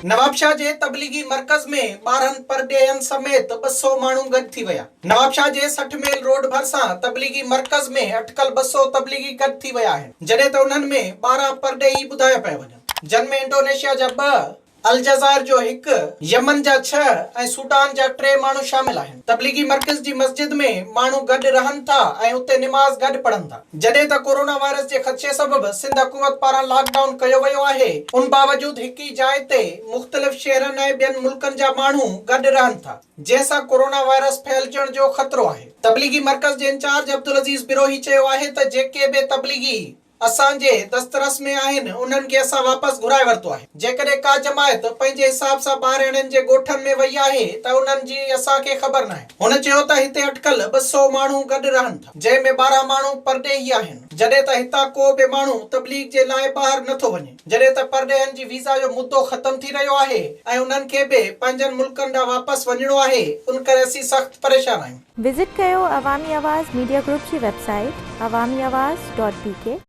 नवाबशाह जे तबलीगी मरकज़ में 12 परडेहन समेत 200 माण्हू गॾु थी विया। नवाबशाह जे 60 मेल रोड भरिसां तबलीगी मरकज़ में अटकल 200 तबलीगी गॾु थी विया आहिनि, जॾहिं त उन्हनि में 12 परडेही ॿुधाया पिया वञनि, जिन में इंडोनेशिया जा 2, अलजाज़ाइर जो 1, यमन जा 6 ऐं सूडान जा 3 माण्हू शामिल आहिनि। तबलीगी मर्कज़ जी मस्जिद में माण्हू गॾु रहनि था ऐं उते निमाज़ गॾु पढ़नि था। जॾहिं त कोरोना वायरस जे ख़दशे सबबि सिंध हुकूमत पारां लॉकडाउन कयो वियो आहे, उन बावजूद हिक ई जाइ ते मुख़्तलिफ़ शहरनि ऐं ॿियनि मुल्कनि जा माण्हू गॾु रहनि था, जंहिंसां कोरोना वायरस फैलजण जो ख़तरो आहे। तबलीगी मर्कज़ जे इंचार्ज अब्दुल अज़ीज़ बिरोही चयो आहे त जेके बि तबलीगी असांजे दस्तरस में आहिनि, उन्हनि खे असां वापसि घुराए वरितो आहे। जेकॾहिं का जमायत पंहिंजे हिसाब सां ॿाहिरियनि जे ॻोठनि में वई आहे त उन्हनि जी असांखे ख़बर नाहे। हुन चयो त हिते अटकल 200 माण्हू गॾु रहनि था, जंहिं में 12 माण्हू परडेही आहिनि, जॾहिं त हितां को बि माण्हू तबलीग जे लाइ ॿाहिरि नथो वञे, जॾहिं त परडेहनि जी वीज़ा जो मुदो ख़तम थी रहियो आहे ऐं उन्हनि खे बि पंहिंजनि मुल्कनि ॾांहुं वापसि वञिणो आहे। उन करे असीं सख़्त परेशान आहियूं। विज़िट कयो अवामी आवाज़ मीडिया ग्रुप जी वेबसाइट awamiawaz.pk।